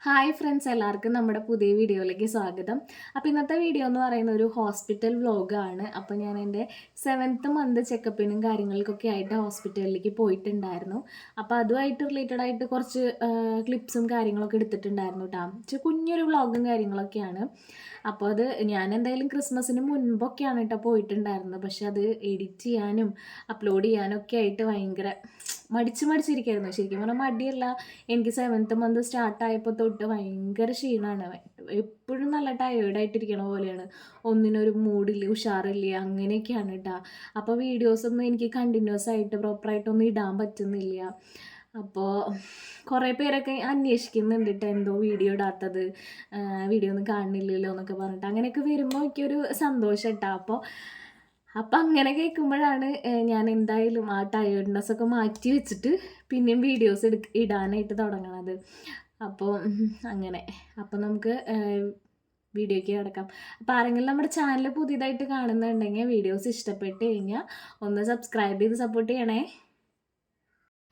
Hi friends, എല്ലാവർക്കും നമ്മുടെ പുതിയ വീഡിയോയിലേക്ക് സ്വാഗതം. അപ്പോൾ ഇന്നത്തെ വീഡിയോ എന്ന് പറയുന്ന ഒരു ഹോസ്പിറ്റൽ വ്ലോഗാണ്. അപ്പോൾ ഞാൻ എൻ്റെ 7th മന്ത് ചെക്കപ്പിനും കാര്യങ്ങൾക്കൊക്കെ ആയിട്ട് ഹോസ്പിറ്റലിലേക്ക് പോയിട്ടുണ്ടായിരുന്നു. അപ്പോൾ അതുമായിട്ട് റിലേറ്റഡ് ആയിട്ട് കുറച്ച് ക്ലിപ്സും കാര്യങ്ങളൊക്കെ എടുത്തിട്ടുണ്ടായിരുന്നു കേട്ടോ. കുഞ്ഞൊരു വ്ലോഗും കാര്യങ്ങളൊക്കെയാണ്. അപ്പോൾ അത് ഞാൻ എന്തായാലും ക്രിസ്മസിന് മുൻപൊക്കെയാണ് കേട്ടോ പോയിട്ടുണ്ടായിരുന്നത്. പക്ഷെ അത് എഡിറ്റ് ചെയ്യാനും അപ്ലോഡ് ചെയ്യാനും ഒക്കെ ആയിട്ട് ഭയങ്കര മടിച്ചിരിക്കുകയായിരുന്നു. ശരിക്കും പറഞ്ഞാൽ മടിയല്ല, എനിക്ക് 7th മന്ത് സ്റ്റാർട്ടായപ്പോൾ തൊട്ട് ഭയങ്കര ക്ഷീണമാണ്. എപ്പോഴും നല്ല ടയേർഡായിട്ടിരിക്കണ പോലെയാണ്. ഒന്നിനൊരു മൂഡില്ല, ഉഷാറില്ല, അങ്ങനെയൊക്കെയാണ് കേട്ടോ. അപ്പോൾ വീഡിയോസൊന്നും എനിക്ക് കണ്ടിന്യൂസ് ആയിട്ട് പ്രോപ്പറായിട്ടൊന്നും ഇടാൻ പറ്റുന്നില്ല. അപ്പോൾ കുറേ പേരൊക്കെ അന്വേഷിക്കുന്നുണ്ട് കേട്ടോ, എന്തോ വീഡിയോ ഇടാത്തത്, വീഡിയോ ഒന്നും കാണുന്നില്ലല്ലോ എന്നൊക്കെ പറഞ്ഞിട്ട്. അങ്ങനെയൊക്കെ വരുമ്പോൾ എനിക്കൊരു സന്തോഷം കേട്ടോ. അപ്പം അങ്ങനെ കേൾക്കുമ്പോഴാണ് ഞാൻ എന്തായാലും ആ ടയേർഡ്നെസ്സൊക്കെ മാറ്റി വെച്ചിട്ട് പിന്നെയും വീഡിയോസ് ഇടാനായിട്ട് തുടങ്ങണത്. അപ്പോൾ അങ്ങനെ അപ്പോൾ നമുക്ക് വീഡിയോയ്ക്ക് കിടക്കാം. അപ്പോൾ ആരെങ്കിലും നമ്മുടെ ചാനൽ പുതിയതായിട്ട് കാണുന്നുണ്ടെങ്കിൽ വീഡിയോസ് ഇഷ്ടപ്പെട്ട് കഴിഞ്ഞാൽ ഒന്ന് സബ്സ്ക്രൈബ് ചെയ്ത് സപ്പോർട്ട് ചെയ്യണേ.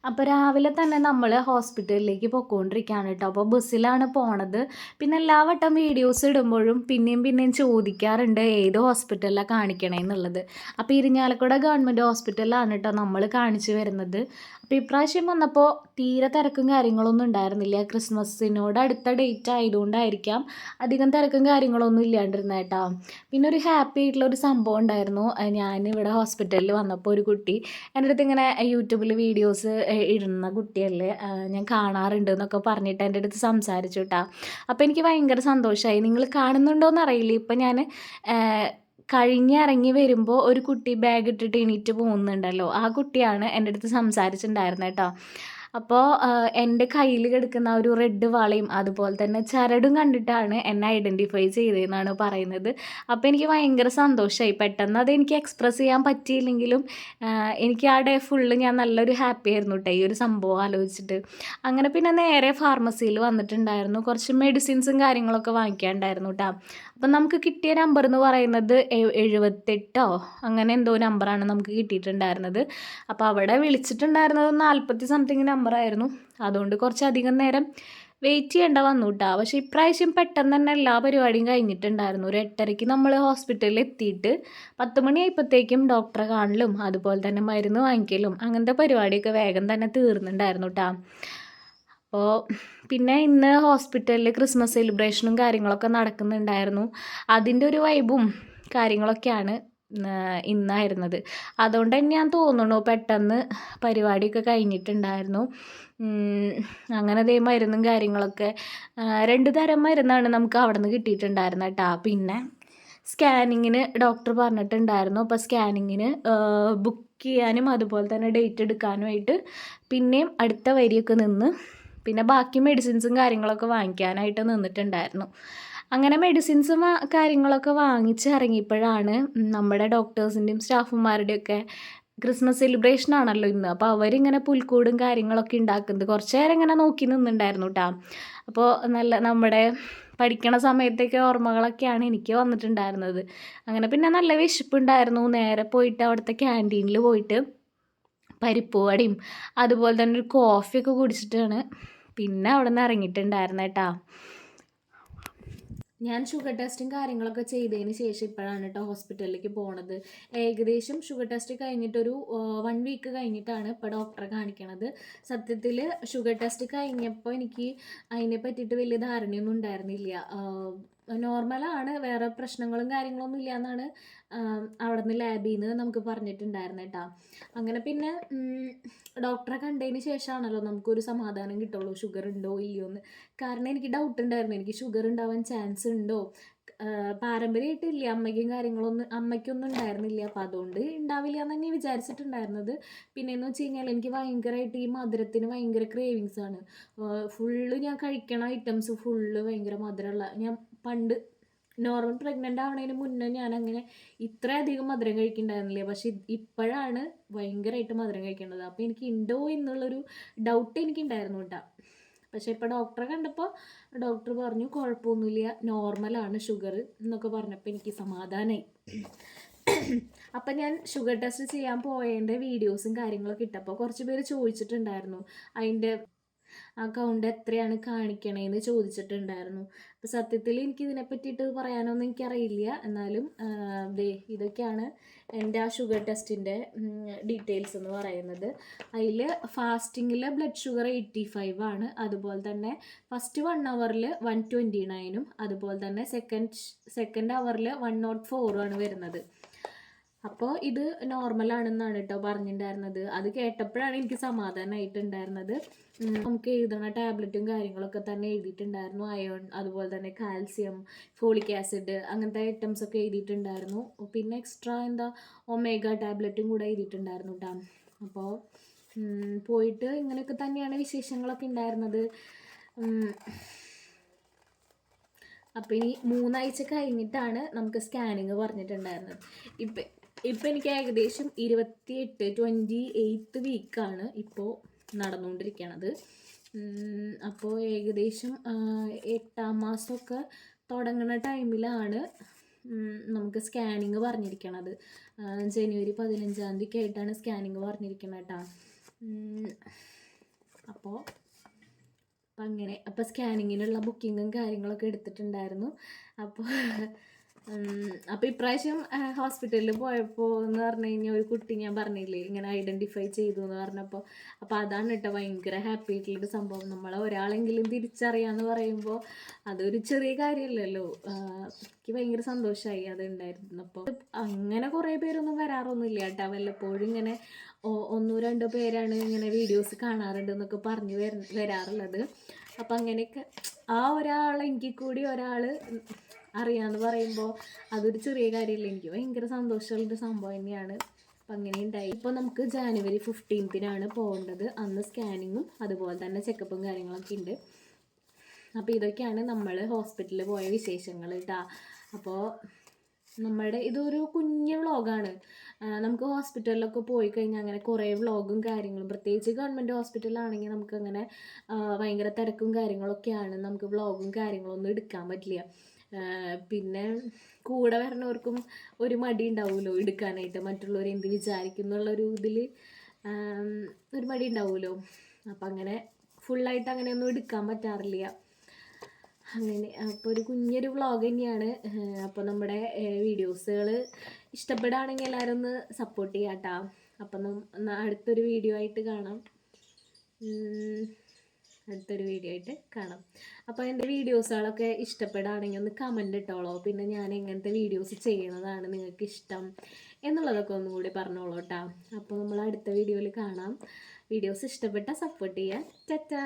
അപ്പോൾ രാവിലെ തന്നെ നമ്മൾ ഹോസ്പിറ്റലിലേക്ക് പോയിക്കൊണ്ടിരിക്കുകയാണ് കേട്ടോ. അപ്പോൾ ബസ്സിലാണ് പോണത്. പിന്നെ എല്ലാ വട്ടം വീഡിയോസ് ഇടുമ്പോഴും പിന്നെയും ചോദിക്കാറുണ്ട് ഏത് ഹോസ്പിറ്റലിലാണ് കാണിക്കണേ എന്നുള്ളത്. അപ്പോൾ ഇരിഞ്ഞാലക്കുട ഗവൺമെൻറ് ഹോസ്പിറ്റലിലാണ് കേട്ടോ നമ്മൾ കാണിച്ചു വരുന്നത്. അപ്പോൾ ഇപ്രാവശ്യം വന്നപ്പോൾ തീരെ തിരക്കും കാര്യങ്ങളൊന്നും ഉണ്ടായിരുന്നില്ല. ക്രിസ്മസിനോട് അടുത്ത ഡേറ്റ് ആയതുകൊണ്ടായിരിക്കാം അധികം തിരക്കും കാര്യങ്ങളൊന്നും ഇല്ലാണ്ടിരുന്നത് കേട്ടോ. പിന്നെ ഒരു ഹാപ്പി ആയിട്ടുള്ളൊരു സംഭവം ഉണ്ടായിരുന്നു. ഞാനിവിടെ ഹോസ്പിറ്റലിൽ വന്നപ്പോൾ ഒരു കുട്ടി എൻ്റെ അടുത്ത് ഇങ്ങനെ യൂട്യൂബിൽ വീഡിയോസ് ഇടുന്ന കുട്ടിയല്ലേ, ഞാൻ കാണാറുണ്ട് എന്നൊക്കെ പറഞ്ഞിട്ട് എൻ്റെ അടുത്ത് സംസാരിച്ചു കേട്ടോ. അപ്പോൾ എനിക്ക് ഭയങ്കര സന്തോഷമായി. നിങ്ങൾ കാണുന്നുണ്ടോയെന്ന് അറിയില്ല. ഇപ്പം ഞാൻ കഴിഞ്ഞിറങ്ങി വരുമ്പോൾ ഒരു കുട്ടി ബാഗ് ഇട്ടിട്ട് എണീറ്റ് പോകുന്നുണ്ടല്ലോ, ആ കുട്ടിയാണ് എൻ്റെ അടുത്ത് സംസാരിച്ചിട്ടുണ്ടായിരുന്നത് കേട്ടോ. അപ്പോൾ എൻ്റെ കയ്യിൽ കിടക്കുന്ന ഒരു റെഡ് വളയും അതുപോലെ തന്നെ ചരടും കണ്ടിട്ടാണ് എന്നെ ഐഡൻറ്റിഫൈ ചെയ്തതെന്നാണ് പറയുന്നത്. അപ്പോൾ എനിക്ക് ഭയങ്കര സന്തോഷമായി. പെട്ടെന്ന് അത് എനിക്ക് എക്സ്പ്രസ് ചെയ്യാൻ പറ്റിയില്ലെങ്കിലും എനിക്ക് ആ ഡേ ഫുള്ള് ഞാൻ നല്ലൊരു ഹാപ്പി ആയിരുന്നു കേട്ടോ ഈ ഒരു സംഭവം ആലോചിച്ചിട്ട്. അങ്ങനെ പിന്നെ നേരെ ഫാർമസിയിൽ വന്നിട്ടുണ്ടായിരുന്നു. കുറച്ച് മെഡിസിൻസും കാര്യങ്ങളൊക്കെ വാങ്ങിക്കാനുണ്ടായിരുന്നു കേട്ടോ. അപ്പം നമുക്ക് കിട്ടിയ നമ്പർ എന്ന് പറയുന്നത് 78 അങ്ങനെ എന്തോ നമ്പറാണ് നമുക്ക് കിട്ടിയിട്ടുണ്ടായിരുന്നത്. അപ്പോൾ അവിടെ വിളിച്ചിട്ടുണ്ടായിരുന്നത് 40 സംതിങ് നമ്പറായിരുന്നു. അതുകൊണ്ട് കുറച്ചധികം നേരം വെയിറ്റ് ചെയ്യേണ്ട വന്നു കേട്ടോ. പക്ഷേ ഇപ്രാവശ്യം പെട്ടെന്ന് തന്നെ എല്ലാ പരിപാടിയും കഴിഞ്ഞിട്ടുണ്ടായിരുന്നു. ഒരു 8:30 നമ്മൾ ഹോസ്പിറ്റലിൽ എത്തിയിട്ട് 10 മണിയായപ്പോഴത്തേക്കും ഡോക്ടറെ കാണലും അതുപോലെ തന്നെ മരുന്ന് വാങ്ങിക്കലും അങ്ങനത്തെ പരിപാടിയൊക്കെ വേഗം തന്നെ തീർന്നിട്ടുണ്ടായിരുന്നു കേട്ടോ. അപ്പോൾ പിന്നെ ഇന്ന് ഹോസ്പിറ്റലിൽ ക്രിസ്മസ് സെലിബ്രേഷനും കാര്യങ്ങളൊക്കെ നടക്കുന്നുണ്ടായിരുന്നു. അതിൻ്റെ ഒരു വൈബും കാര്യങ്ങളൊക്കെയാണ് ഇന്നായിരുന്നത്. അതുകൊണ്ട് തന്നെ ഞാൻ തോന്നുന്നു പെട്ടെന്ന് പരിപാടിയൊക്കെ കഴിഞ്ഞിട്ടുണ്ടായിരുന്നു. അങ്ങനെ ദേ മരുന്നും കാര്യങ്ങളൊക്കെ 2 തരം മരുന്നാണ് നമുക്ക് അവിടെ നിന്ന് കിട്ടിയിട്ടുണ്ടായിരുന്നത് കേട്ടോ. പിന്നെ സ്കാനിങ്ങിന് ഡോക്ടർ പറഞ്ഞിട്ടുണ്ടായിരുന്നു. അപ്പോൾ സ്കാനിങ്ങിന് ബുക്ക് ചെയ്യാനും അതുപോലെ തന്നെ ഡേറ്റ് എടുക്കാനുമായിട്ട് പിന്നെയും അടുത്ത വരിയൊക്കെ നിന്ന് പിന്നെ ബാക്കി മെഡിസിൻസും കാര്യങ്ങളൊക്കെ വാങ്ങിക്കാനായിട്ട് നിന്നിട്ടുണ്ടായിരുന്നു. അങ്ങനെ മെഡിസിൻസും കാര്യങ്ങളൊക്കെ വാങ്ങിച്ച് ഇറങ്ങിയപ്പോഴാണ് നമ്മുടെ ഡോക്ടേഴ്സിൻ്റെയും സ്റ്റാഫുമാരുടെയൊക്കെ ക്രിസ്മസ് സെലിബ്രേഷൻ ആണല്ലോ ഇന്ന്. അപ്പോൾ അവരിങ്ങനെ പുൽക്കൂടും കാര്യങ്ങളൊക്കെ ഉണ്ടാക്കുന്നത് കുറച്ച് നേരം ഇങ്ങനെ നോക്കി നിന്നിട്ടുണ്ടായിരുന്നു കേട്ടോ. അപ്പോൾ നല്ല നമ്മുടെ പഠിക്കണ സമയത്തൊക്കെ ഓർമ്മകളൊക്കെയാണ് എനിക്ക് വന്നിട്ടുണ്ടായിരുന്നത്. അങ്ങനെ പിന്നെ നല്ല വിശപ്പുണ്ടായിരുന്നു. നേരെ പോയിട്ട് അവിടുത്തെ ക്യാൻറ്റീനിൽ പോയിട്ട് പരിപ്പ് വടയും അതുപോലെ തന്നെ ഒരു കോഫിയൊക്കെ കുടിച്ചിട്ടാണ് പിന്നെ അവിടെ നിന്ന് ഇറങ്ങിയിട്ടുണ്ടായിരുന്നത് കേട്ടോ. ഞാൻ ഷുഗർ ടെസ്റ്റും കാര്യങ്ങളൊക്കെ ചെയ്തതിന് ശേഷം ഇപ്പോഴാണ് കേട്ടോ ഹോസ്പിറ്റലിലേക്ക് പോണത്. ഏകദേശം ഷുഗർ ടെസ്റ്റ് കഴിഞ്ഞിട്ടൊരു 1 വീക്ക് കഴിഞ്ഞിട്ടാണ് ഇപ്പോൾ ഡോക്ടറെ കാണിക്കണത്. സത്യത്തിൽ ഷുഗർ ടെസ്റ്റ് കഴിഞ്ഞപ്പോൾ എനിക്ക് അതിനെ പറ്റിയിട്ട് വലിയ ധാരണയൊന്നും ഉണ്ടായിരുന്നില്ല. നോർമലാണ്, വേറെ പ്രശ്നങ്ങളും കാര്യങ്ങളൊന്നും ഇല്ല എന്നാണ് അവിടെ നിന്ന് ലാബിൽ നിന്ന് നമുക്ക് പറഞ്ഞിട്ടുണ്ടായിരുന്നത് കേട്ടോ. അങ്ങനെ പിന്നെ ഡോക്ടറെ കണ്ടതിന് ശേഷമാണല്ലോ നമുക്കൊരു സമാധാനം കിട്ടുള്ളൂ, ഷുഗർ ഉണ്ടോ ഇല്ലയോ എന്ന്. കാരണം എനിക്ക് ഡൗട്ട് ഉണ്ടായിരുന്നു, എനിക്ക് ഷുഗർ ഉണ്ടാവാൻ ചാൻസ് ഉണ്ടോ. പാരമ്പര്യമായിട്ടില്ല, അമ്മയ്ക്കൊന്നും ഉണ്ടായിരുന്നില്ല. അപ്പോൾ അതുകൊണ്ട് ഉണ്ടാവില്ല എന്ന് തന്നെ വിചാരിച്ചിട്ടുണ്ടായിരുന്നത്. പിന്നെയെന്ന് വെച്ച് കഴിഞ്ഞാൽ എനിക്ക് ഭയങ്കരമായിട്ട് ഈ മധുരത്തിന് ഭയങ്കര ക്രേവിങ്സ് ആണ്. ഫുള്ള് ഞാൻ കഴിക്കണ ഐറ്റംസ് ഫുള്ള് ഭയങ്കര മധുരമുള്ള, ഞാൻ പണ്ട് നോർമൽ പ്രഗ്നൻ്റ് ആവണതിന് മുന്നേ ഞാനങ്ങനെ ഇത്രയധികം മധുരം കഴിക്കുന്നുണ്ടായിരുന്നില്ല. പക്ഷെ ഇപ്പോഴാണ് ഭയങ്കരമായിട്ട് മധുരം കഴിക്കേണ്ടത്. അപ്പോൾ എനിക്ക് ഉണ്ടോ എന്നുള്ളൊരു ഡൗട്ട് എനിക്കുണ്ടായിരുന്നു കേട്ടോ. പക്ഷേ ഇപ്പോൾ ഡോക്ടറെ കണ്ടപ്പോൾ ഡോക്ടർ പറഞ്ഞു കുഴപ്പമൊന്നുമില്ല, നോർമലാണ് ഷുഗർ എന്നൊക്കെ പറഞ്ഞപ്പോൾ എനിക്ക് സമാധാനമായി. അപ്പം ഞാൻ ഷുഗർ ടെസ്റ്റ് ചെയ്യാൻ പോയതിൻ്റെ വീഡിയോസും കാര്യങ്ങളൊക്കെ ഇട്ടപ്പോൾ കുറച്ച് പേര് ചോദിച്ചിട്ടുണ്ടായിരുന്നു അതിൻ്റെ ആ കൗണ്ട് എത്രയാണ് കാണിക്കണേന്ന് ചോദിച്ചിട്ടുണ്ടായിരുന്നു. അപ്പോൾ സത്യത്തിൽ എനിക്കിതിനെ പറ്റിയിട്ട് പറയാനൊന്നും എനിക്കറിയില്ല. എന്നാലും ദേ ഇതൊക്കെയാണ് എൻ്റെ ആ ഷുഗർ ടെസ്റ്റിൻ്റെ ഡീറ്റെയിൽസ് എന്ന് പറയുന്നത്. അതിൽ ഫാസ്റ്റിങ്ങിൽ ബ്ലഡ് ഷുഗർ 85 ആണ്. അതുപോലെ തന്നെ ഫസ്റ്റ് 1 ഹവറിൽ 129ഉം അതുപോലെ തന്നെ സെക്കൻഡ് ഹവറിൽ 104ഉം ആണ് വരുന്നത്. അപ്പോൾ ഇത് നോർമലാണെന്നാണ് കേട്ടോ പറഞ്ഞിട്ടുണ്ടായിരുന്നത്. അത് കേട്ടപ്പോഴാണ് എനിക്ക് സമാധാനമായിട്ടുണ്ടായിരുന്നത്. നമുക്ക് എഴുതണ ടാബ്ലറ്റും കാര്യങ്ങളൊക്കെ തന്നെ എഴുതിയിട്ടുണ്ടായിരുന്നു. അയോൺ, അതുപോലെ തന്നെ കാൽസ്യം, ഫോളിക് ആസിഡ്, അങ്ങനത്തെ ഐറ്റംസ് ഒക്കെ എഴുതിയിട്ടുണ്ടായിരുന്നു. പിന്നെ എക്സ്ട്രാ ഒമേഗ ടാബ്ലറ്റും കൂടെ എഴുതിയിട്ടുണ്ടായിരുന്നു കേട്ടോ. അപ്പോൾ പോയിട്ട് ഇങ്ങനെയൊക്കെ തന്നെയാണ് വിശേഷങ്ങളൊക്കെ ഉണ്ടായിരുന്നത്. അപ്പോൾ ഇനി 3 ആഴ്ച കഴിഞ്ഞിട്ടാണ് നമുക്ക് സ്കാനിങ് പറഞ്ഞിട്ടുണ്ടായിരുന്നത്. ഇപ്പം എനിക്ക് ഏകദേശം 28 വീക്കാണ് ഇപ്പോൾ നടന്നുകൊണ്ടിരിക്കണത്. അപ്പോൾ ഏകദേശം 8-ാം മാസമൊക്കെ തുടങ്ങുന്ന ടൈമിലാണ് നമുക്ക് സ്കാനിങ് പറഞ്ഞിരിക്കണത്. ജനുവരി 15-ാം തീയതി ആയിട്ടാണ് സ്കാനിങ് പറഞ്ഞിരിക്കണത് കേട്ടോ. അപ്പോൾ അപ്പോൾ സ്കാനിങ്ങിനുള്ള ബുക്കിങ്ങും കാര്യങ്ങളൊക്കെ എടുത്തിട്ടുണ്ടായിരുന്നു. അപ്പോൾ ഇപ്രാവശ്യം ഹോസ്പിറ്റലിൽ പോയപ്പോൾ എന്ന് പറഞ്ഞു കഴിഞ്ഞാൽ ഒരു കുട്ടി ഞാൻ പറഞ്ഞില്ലേ ഇങ്ങനെ ഐഡൻറ്റിഫൈ ചെയ്തു എന്ന് പറഞ്ഞപ്പോൾ, അപ്പോൾ അതാണ് കേട്ടോ ഭയങ്കര ഹാപ്പി ആയിട്ടുള്ളൊരു സംഭവം. നമ്മളെ ഒരാളെങ്കിലും തിരിച്ചറിയാമെന്ന് പറയുമ്പോൾ അതൊരു ചെറിയ കാര്യമല്ലല്ലോ. എനിക്ക് ഭയങ്കര സന്തോഷമായി അതുണ്ടായിരുന്നു. അപ്പോൾ അങ്ങനെ കുറേ പേരൊന്നും വരാറൊന്നുമില്ല കേട്ടോ. വല്ലപ്പോഴും ഇങ്ങനെ 1-2 പേരാണ് ഇങ്ങനെ വീഡിയോസ് കാണാറുണ്ട് എന്നൊക്കെ പറഞ്ഞ് വരാറുള്ളത്. അപ്പം അങ്ങനെയൊക്കെ ആ ഒരാളെങ്കിൽ കൂടി ഒരാൾ അറിയാമെന്ന് പറയുമ്പോൾ അതൊരു ചെറിയ കാര്യമില്ല. എനിക്ക് ഭയങ്കര സന്തോഷമുള്ളൊരു സംഭവം തന്നെയാണ്. അപ്പം അങ്ങനെ ഉണ്ടായി. ഇപ്പോൾ നമുക്ക് ജാനുവരി 15-നാണ് പോകേണ്ടത്. അന്ന് സ്കാനിങ്ങും അതുപോലെ തന്നെ ചെക്കപ്പും കാര്യങ്ങളൊക്കെ ഉണ്ട്. അപ്പോൾ ഇതൊക്കെയാണ് നമ്മൾ ഹോസ്പിറ്റലിൽ പോയ വിശേഷങ്ങൾ കേട്ടോ. അപ്പോൾ ഇതൊരു കുഞ്ഞു വ്ളോഗാണ്. നമുക്ക് ഹോസ്പിറ്റലിലൊക്കെ പോയി കഴിഞ്ഞാൽ അങ്ങനെ കുറേ വ്ളോഗും കാര്യങ്ങളും, പ്രത്യേകിച്ച് ഗവൺമെൻറ് ഹോസ്പിറ്റലാണെങ്കിൽ നമുക്കങ്ങനെ ഭയങ്കര തിരക്കും കാര്യങ്ങളൊക്കെയാണ്. നമുക്ക് വ്ളോഗും കാര്യങ്ങളൊന്നും എടുക്കാൻ പറ്റില്ല. പിന്നെ കൂടെ വരണവർക്കും ഒരു മടി ഉണ്ടാവുമല്ലോ എടുക്കാനായിട്ട്, മറ്റുള്ളവർ എന്ത് വിചാരിക്കും എന്നുള്ളൊരു ഇതിൽ ഒരു മടി ഉണ്ടാവുമല്ലോ. അപ്പം അങ്ങനെ ഫുള്ളായിട്ട് അങ്ങനെയൊന്നും എടുക്കാൻ പറ്റാറില്ല. അങ്ങനെ അപ്പോൾ ഒരു കുഞ്ഞൊരു വ്ളോഗ് തന്നെയാണ്. അപ്പോൾ നമ്മുടെ വീഡിയോസുകൾ ഇഷ്ടപ്പെടുകയാണെങ്കിൽ എല്ലാവരും ഒന്ന് സപ്പോർട്ട് ചെയ്യാം കേട്ടോ. അപ്പം അടുത്തൊരു വീഡിയോ ആയിട്ട് കാണാം. അപ്പോൾ എൻ്റെ വീഡിയോസുകളൊക്കെ ഇഷ്ടപ്പെടുകയാണെങ്കിൽ ഒന്ന് കമൻറ്റ് ഇട്ടോളൂ. പിന്നെ ഞാൻ എങ്ങനത്തെ വീഡിയോസ് ചെയ്യുന്നതാണ് നിങ്ങൾക്ക് ഇഷ്ടം എന്നുള്ളതൊക്കെ ഒന്നും കൂടി പറഞ്ഞോളൂ കേട്ടോ. അപ്പോൾ നമ്മൾ അടുത്ത വീഡിയോയിൽ കാണാം. വീഡിയോസ് ഇഷ്ടപ്പെട്ടാൽ സപ്പോർട്ട് ചെയ്യാം. ടാറ്റാ.